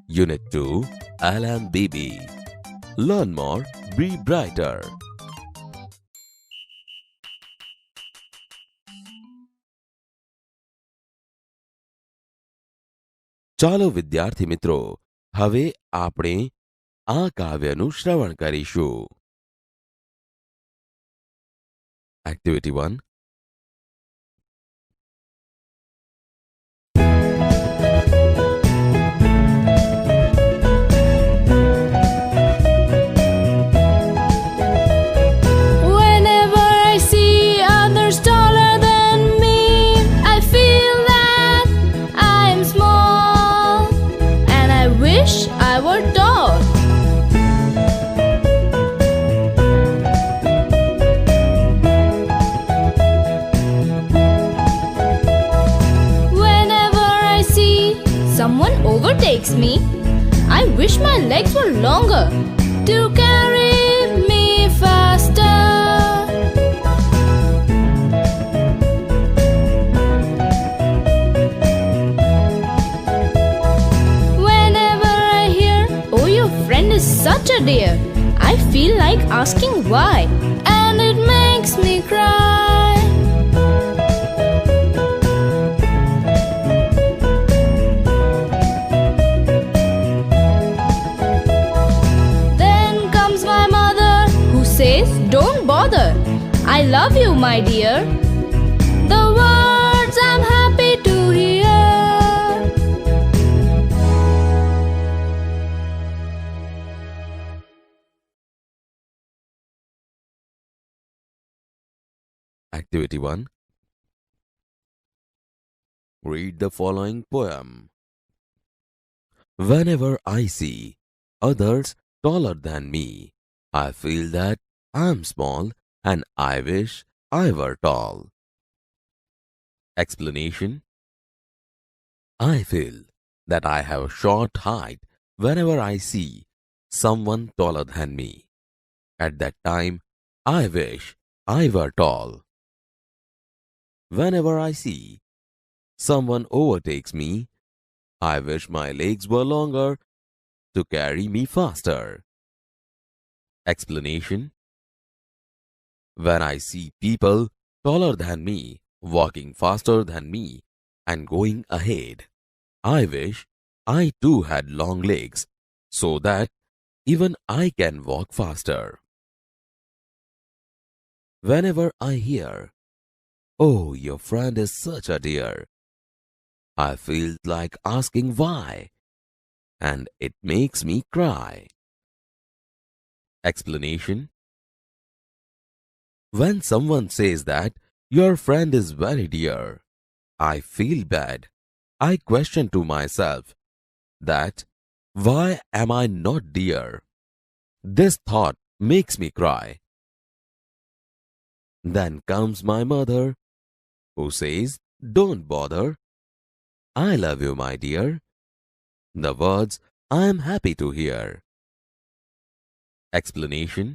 Unit 2, Alan Beebe. Learn more, be brighter. ચાલો વિદ્યાર્થી મિત્રો, હવે આપણે આ કાવ્યનું શ્રવણ કરીશું. Activity 1. I were tall. Whenever I see someone overtakes me, I wish my legs were longer to carry me faster. Is such a dear. I feel like asking why, and it makes me cry. Then comes my mother, who says, "Don't bother. I love you, my dear." The words I'm happy to hear. Activity 1. Read the following poem. Whenever I see others taller than me, I feel that I'm small and I wish I were tall. Explanation. I feel that I have a short height whenever I see someone taller than me. At that time, I wish I were tall. Whenever I see someone overtakes me, I wish my legs were longer to carry me faster. Explanation. When I see people taller than me, walking faster than me, and going ahead, I wish I too had long legs so that even I can walk faster. Whenever I hear, "Oh, your friend is such a dear," I feel like asking why, and it makes me cry. Explanation. When someone says that your friend is very dear, I feel bad. I question to myself that why am I not dear? This thought makes me cry. Then comes my mother, who says, "Don't bother. I love you, my dear." The words I am happy to hear. Explanation.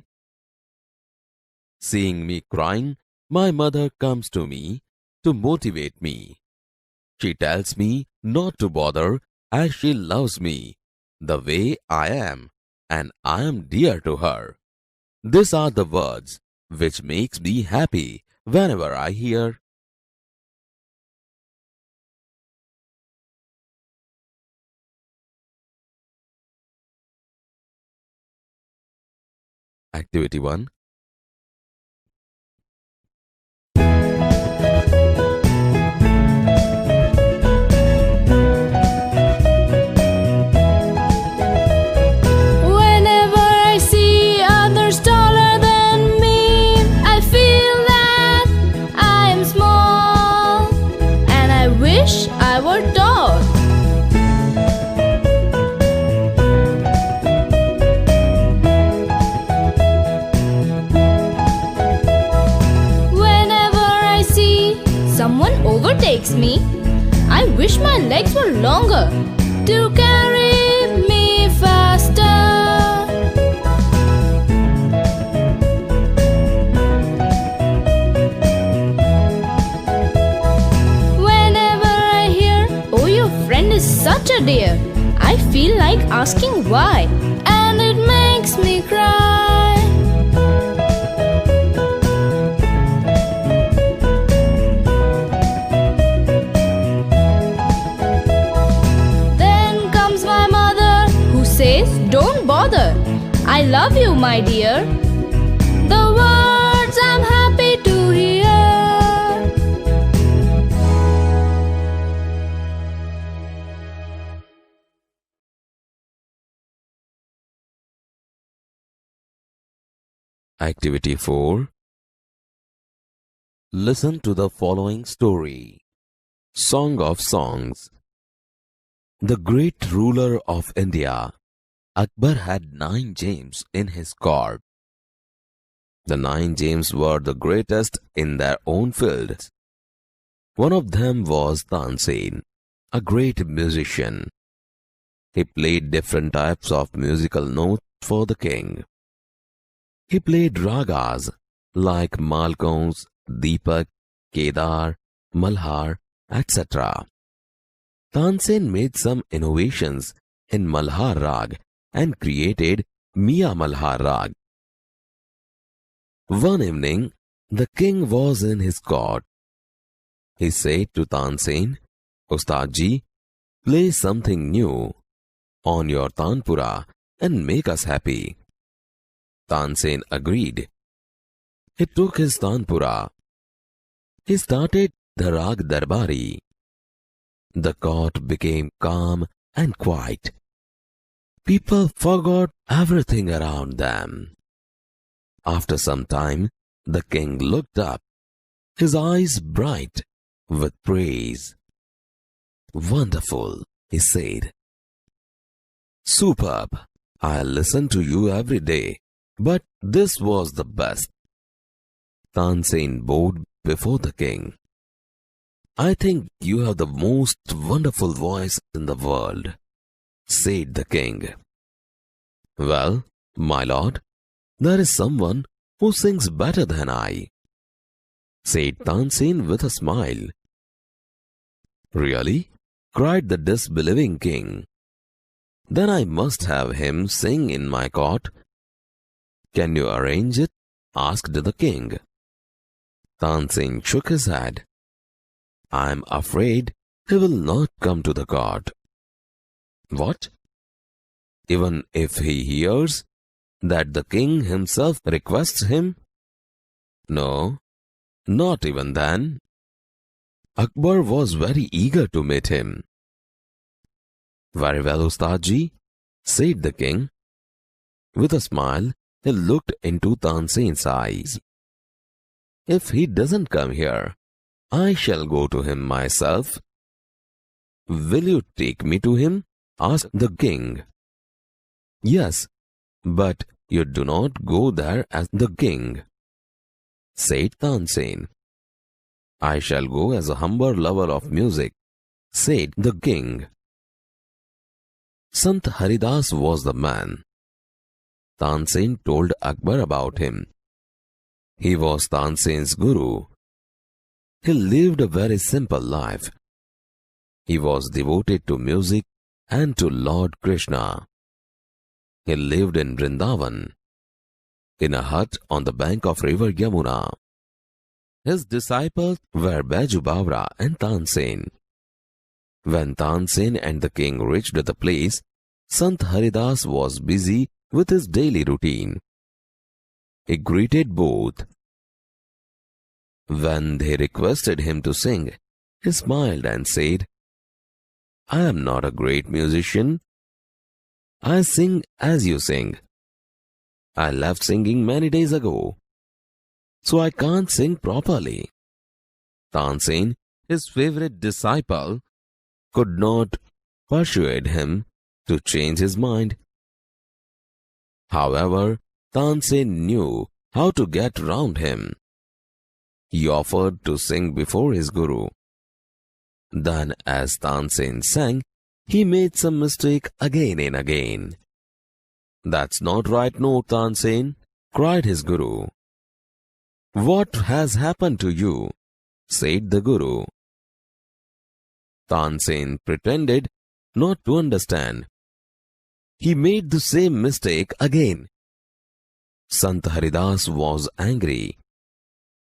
Seeing me crying, my mother comes to me to motivate me. She tells me not to bother as she loves me the way I am, and I am dear to her. These are the words which makes me happy whenever I hear. Activity 1. Whenever I see others taller than me, I feel that I am small, and I wish I were tall. Someone overtakes me, I wish my legs were longer to carry me faster. Whenever I hear, "Oh, your friend is such a dear. I feel like asking why, and it makes me cry. Then comes my mother, who says, "Don't bother. I love you, my dear." The words I'm happy to hear. Activity 4. Listen to the following story. Song of Songs. The great ruler of India, Akbar, had 9 gems in his court. The 9 gems were the greatest in their own fields. One of them was Tansen, a great musician. He played different types of musical notes for the king. He played ragas like Malkauns, Deepak, Kedar, Malhar, etc. Tansen made some innovations in Malhar Rag and created Miya Malhar Rag. One evening, the king was in his court. He said to Tansen, "Ustad ji, play something new on your tanpura and make us happy." Tansen agreed. He took his tanpura. He started the Rag Darbari. The court became calm and quiet. People forgot everything around them. After some time, the king looked up, his eyes bright with praise. "Wonderful," he said. "Superb. I'll listen to you every day, but this was the best." Tansen bowed before the king. "I think you have the most wonderful voice in the world," said the king. "Well, my lord, there is someone who sings better than I," said Tansen with a smile. "Really?" cried the disbelieving king. "Then I must have him sing in my court." "Can you arrange it?" asked the king. Tansen shook his head. "I am afraid he will not come to the court." "What? Even if he hears that the king himself requests him?" "No, not even then." Akbar was very eager to meet him. "Very well, Ustad ji," said the king. With a smile, he looked into Tansen's eyes. "If he doesn't come here, I shall go to him myself." "Will you take me to him?" asked the king. "Yes, but you do not go there as the king," said Tansen. "I shall go as a humble lover of music," said the king. Sant Haridas was the man. Tansen told Akbar about him. He was Tansen's guru. He lived a very simple life. He was devoted to music and to Lord Krishna. He lived in Vrindavan, in a hut on the bank of river Yamuna. His disciples were Baiju Bawra and Tansen. When Tansen and the king reached the place, Sant Haridas was busy with his daily routine. He greeted both. When they requested him to sing, he smiled and said, "I am not a great musician. I sing as you sing. I left singing many days ago, so I can't sing properly." Tansen, his favorite disciple, could not persuade him to change his mind. However, Tansen knew how to get round him. He offered to sing before his guru. Then, as Tansen sang, he made some mistake again and again. "That's not right note, Tansen," cried his guru. "What has happened to you?" said the guru. Tansen pretended not to understand. He made the same mistake again. Sant Haridas was angry.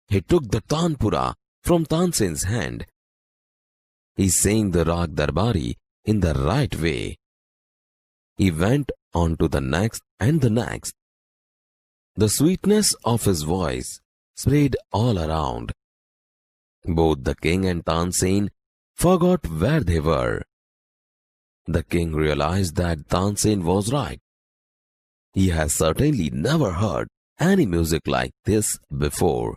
He took the Tanpura from Tansen's hand. He sang the Rag Darbari in the right way. He went on to the next and the next. The sweetness of his voice spread all around. Both the king and Tansen forgot where they were. The king realized that Tansen was right. He has certainly never heard any music like this before.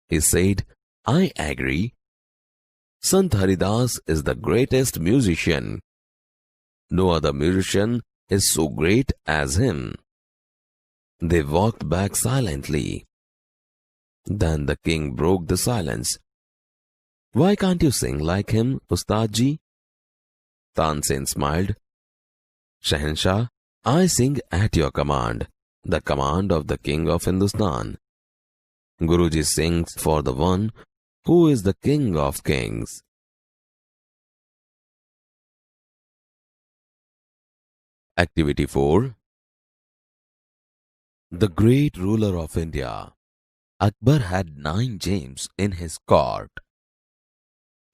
He said, I agree. Sant Haridas is the greatest musician. No other musician is so great as him. They walked back silently. Then the king broke the silence. Why can't you sing like him, Ustad ji? Tansen smiled. Shahenshah, I sing at your command, the command of the king of Hindustan. Guruji sings for the one who is the king of kings. Activity 4. The great ruler of India, Akbar, had 9 gems in his court.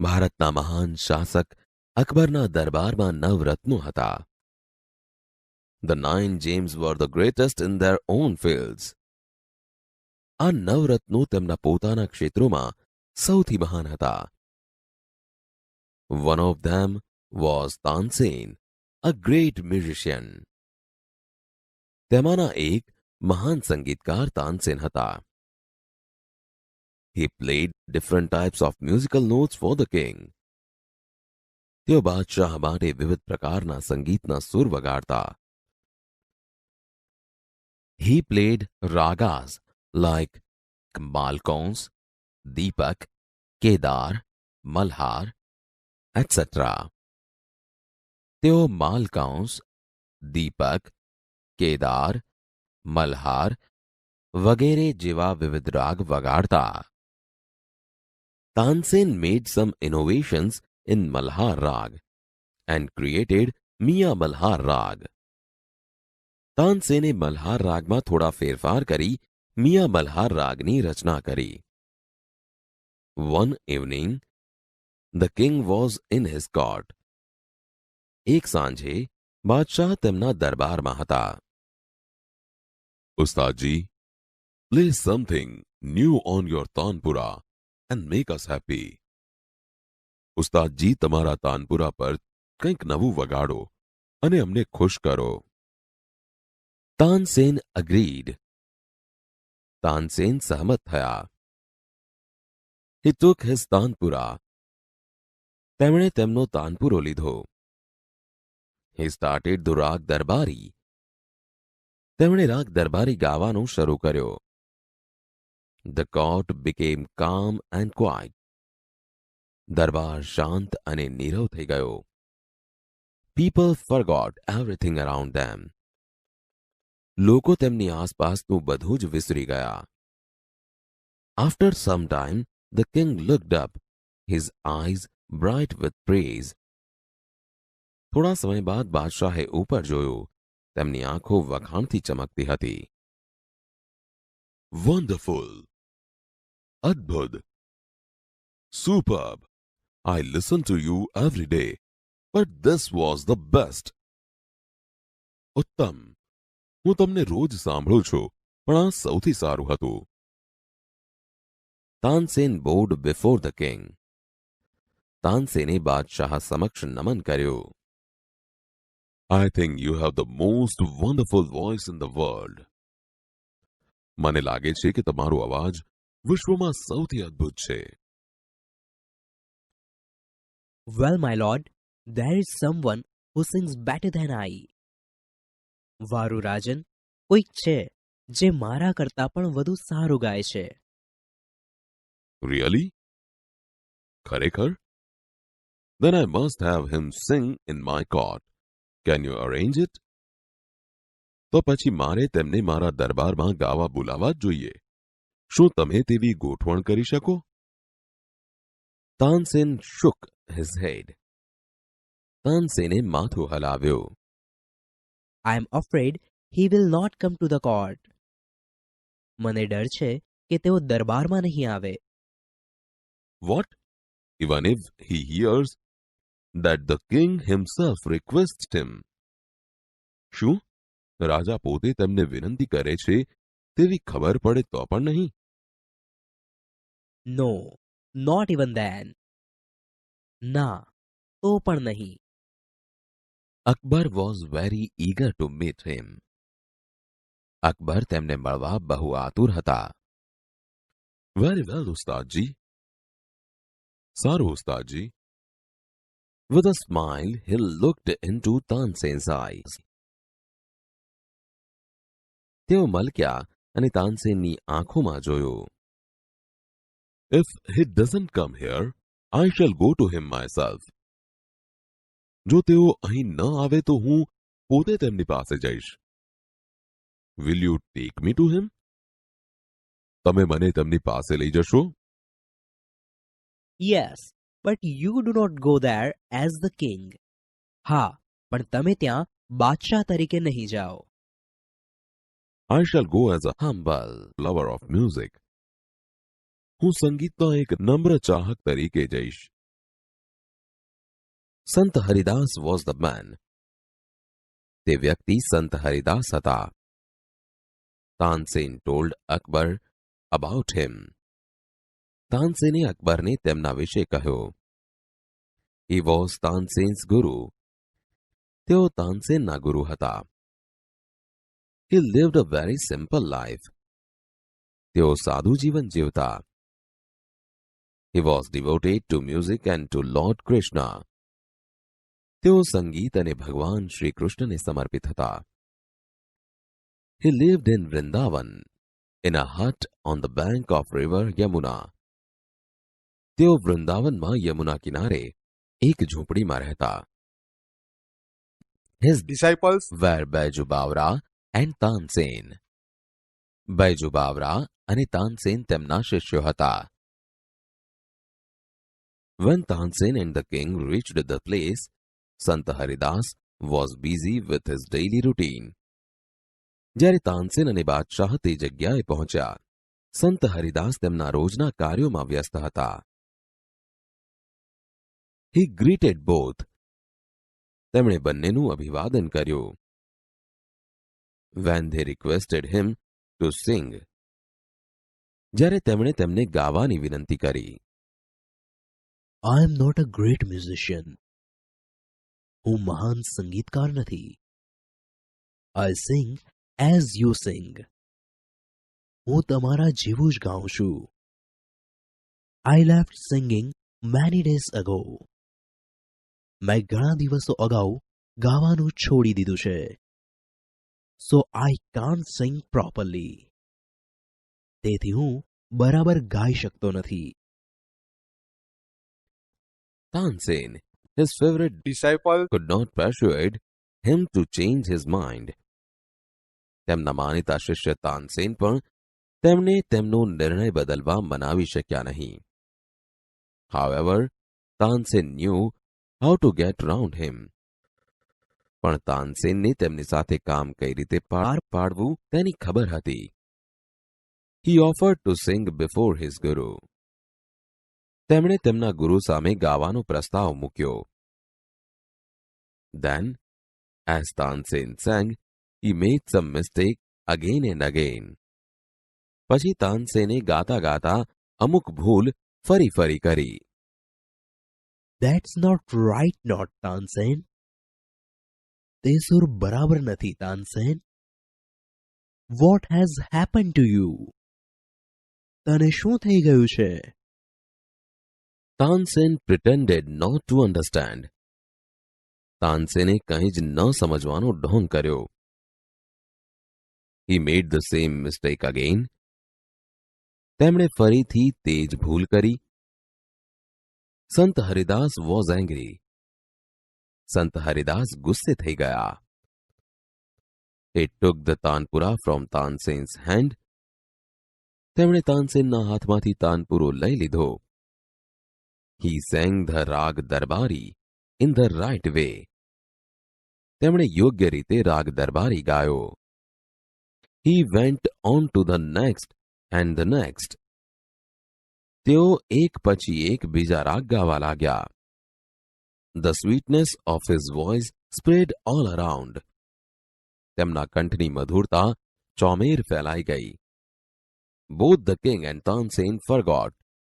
ભારતના મહાન શાસક અકબરના દરબારમાં 9 રત્નો હતા. The 9 gems were the greatest in their own fields. આ 9 રત્નો તેમના પોતાના ક્ષેત્રોમાં સૌથી મહાન હતા. One of them was Tansen, a great musician. તેમાંના એક મહાન સંગીતકાર તાનસેન હતા. He played different types of musical notes for the king. તેઓ બાદશાહ માટે વિવિધ પ્રકારના સંગીતના સુર વગાડતા. He played ragas like Malkauns, Deepak, Kedar, Malhar, etc. તેઓ Malkauns, Deepak, Kedar, Malhar વગેરે જેવા વિવિધ રાગ વગાડતા. Tansen made some innovations in Malhar Rag and created Mian Malhar Rag. તાનસેને Malhar રાગમાં થોડા ફેરફાર કરી મિયા મલ્હાર રાગની રચના કરી. One evening, the king was in his court. એક સાંજે બાદશાહ તેમના દરબારમાં હતા. Ustadji, play something new on your tanpura and make us happy. ઉસ્તાદજી, તમારા તાનપુરા પર કંઈક નવું વગાડો અને અમને ખુશ કરો. Tansen agreed. Tansen સહમત થયા. He took his tanpura. તેમણે તેમનો તાનપુરો લીધો. He started the rag darbari. તેમણે રાગ દરબારી ગાવાનું શરૂ કર્યો. The court became calm and quiet. દરબાર શાંત અને નીરવ થઈ ગયો. People forgot everything around them. લોકો તેમની આસપાસનું બધું જ વિસરી ગયા. After some time, the king looked up, his eyes bright with praise. થોડા સમય બાદ બાદશાહે ઉપર જોયું. તેમની આંખો વખાણથી ચમકતી હતી. Wonderful! અદ્ભુત! Superb! I listen to you every day, but this was the best. ઉત્તમ! હું તમને રોજ સાંભળું છું, પણ આ સૌથી સારું હતું. Tansen bowed before the king. તાનસેને બાદશાહ સમક્ષ નમન કર્યું. I think you have the most wonderful voice in the world. મને લાગે છે કે તમારો અવાજ વિશ્વમાં સૌથી અદ્ભુત છે. Well, my lord, there is someone who sings better than I. વારુ રાજન, કોઈક છે જે મારા કરતા પણ વધુ સારું ગાય છે. Really? ખરેખર? Then I must have him sing in my court. Can you arrange it? તો પછી મારે તેમને મારા દરબારમાં ગાવા બોલાવવા જ જોઈએ. શું તમે તેવી ગોઠવણ કરી શકો? Tansen shook his head. તાનસેને માથું હલાવ્યું. I am afraid he will not come to the court. મને ડર છે કે તેઓ દરબારમાં નહીં આવે. What? Even if he hears that the king himself requests him? શું રાજા પોતે તેમને વિનંતી કરે છે તેવી ખબર પડે તો પણ નહીં? No, not even then. ના, તો પણ નહીં. Akbar was very eager to meet him. Akbar તેમને મળવા બહુ આતુર હતા. Very well, ઉસ્તાદજી. સારું, ઉસ્તાદજી. With a smile, he looked into Tansen's eyes. તેઓ મલક્યા અને તાનસેનની આંખોમાં જોયું. If he doesn't come here, I shall go to him myself. જો તેઓ અહીં ન આવે તો હું પોતે તેમની પાસે જઈશ. Will you take me to him? તમે મને તેમની પાસે લઈ જશો? Yes, but you do not go there as the king. હા, પણ તમે ત્યાં બાદશાહ તરીકે નહીં જાઓ. I shall go as a humble lover of music. હું સંગીતનો એક નમ્ર ચાહક તરીકે જઈશ. સંત હરિદાસ was the man. તે વ્યક્તિ સંત હરિદાસ હતા. Tansen told Akbar about him. તાનસેને અકબરને તેમના વિશે કહ્યું. He was તાનસેન્સ ગુરુ. તેઓ તાનસેનના ગુરુ હતા. He lived a very simple life. તેઓ સાદું જીવન જીવતા. He was devoted to music and to Lord Krishna. તેઓ સંગીત અને ભગવાન શ્રી કૃષ્ણને સમર્પિત હતા. He lived in Vrindavan, in a hut on the bank of river Yamuna. તેઓ વૃંદાવનમાં યમુના કિનારે એક ઝૂંપડીમાં રહેતા. His disciples were Baiju Bawra and Tansen. Baiju Bawra અને તાનસેન તેમના શિષ્યો હતા. When Tansen and the king reached the place, Sant Haridas was busy with his daily routine. જ્યારે તાનસેન અને બાદશાહ તે જગ્યાએ પહોંચ્યા, સંત હરિદાસ તેમના રોજના કાર્યોમાં વ્યસ્ત હતા. He greeted both. તેમણે બંનેનું અભિવાદન કર્યું. When they requested him to sing. જ્યારે તેમણે તેમને ગાવાની વિનંતી કરી. I am not a great musician. હું મહાન સંગીતકાર નથી. I sing as you sing. હું તમારા જેવું જ ગાઉં છું. I left singing many days ago. મેં ઘણા દિવસો અગાઉ ગાવાનું છોડી દીધું છે. So I can't sing properly. તેથી હું બરાબર ગાઈ શકતો નથી. Tansen, his favorite disciple, could not persuade him to change his mind. તેમના માનીતા શિષ્ય તાનસેન પણ તેમને તેમનો નિર્ણય બદલવા મનાવી શક્યા નહીં. However, Tansen knew how to get round him. પણ તાનસેનને તેમની સાથે કામ કઈ રીતે પાર પાડવું તેની ખબર હતી. He offered to sing before his guru. તેમણે તેમના ગુરુ સામે ગાવાનો પ્રસ્તાવ મૂક્યો. Then, as Tansen sang, he made some mistake again and again. પછી તાનસેને ગાતા ગાતા અમુક ભૂલ ફરી ફરી કરી. That's not right, not Tansen. તે સુર બરાબર નથી, Tansen. What has happened to you? તને શું થઈ ગયું છે? Tansen pretended not to understand. તાનસેને કંઈ જ ન સમજવાનો ઢોંગ કર્યો. He made the same mistake again. તેમણે ફરીથી તે જ ભૂલ કરી. સંત હરિદાસ was angry. સંત હરિદાસ ગુસ્સે થઈ ગયા. He took the tanpura from Tansen's hand. તેમણે તાનસેનના હાથમાંથી તાનપુરો લઈ લીધો. He sang the રાગ દરબારી in the right way. તેમણે યોગ્ય રીતે રાગ દરબારી ગાયો. He went on to the next and the next. તેઓ એક પછી એક બીજા રાગ ગાવા લાગ્યા. The sweetness of his voice spread all around. તેમના કંઠની મધુરતા ચોમેર ફેલાઈ ગઈ. Both the king and Tansen forgot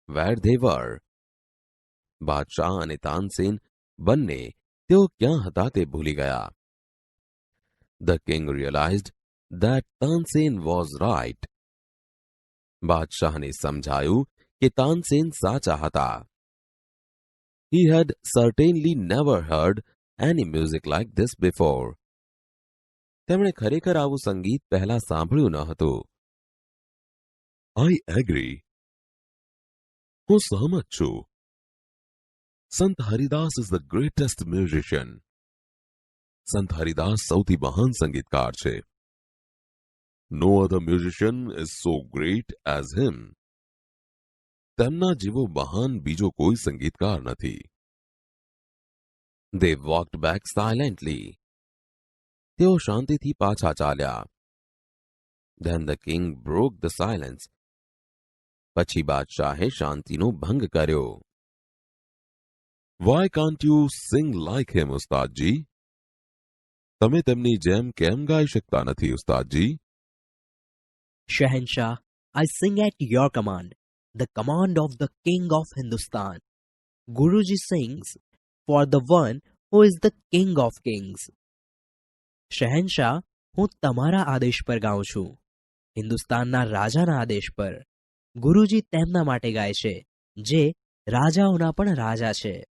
where they were. બાદશાહ અને તાનસેન બંને તેઓ ક્યાં હતા તે ભૂલી ગયા. The king realized that Tansen was right. બાદશાહને સમજાયું કે તાનસેન સાચા હતા. He had certainly never heard any music like this before. તેમણે ખરેખર આવું સંગીત પહેલા સાંભળ્યું ન હતું. I agree. હું સહમત છું. સંત Haridas is the greatest musician. સંત હરિદાસ સૌથી મહાન સંગીતકાર છે. No other musician is so great as him. તેમના જેવો મહાન બીજો કોઈ સંગીતકાર નથી. They walked back silently. તેઓ શાંતિથી પાછા ચાલ્યા. Then the king broke the silence. પછી બાદશાહે શાંતિનો ભંગ કર્યો. Why can't you sing like him, ઉસ્તાદજી? તમે તેમની જેમ કેમ ગાઈ શકતા નથી, ઉસ્તાદજી? Shahenshah, I sing at your command, the command of the king of Hindustan. Guruji sings for the one who is the king of kings. શહેનશાહ, હું તમારા આદેશ પર ગાઉં છું, હિન્દુસ્તાનના રાજાના આદેશ પર. ગુરુજી તેમના માટે ગાય છે જે રાજાઓના પણ રાજા છે.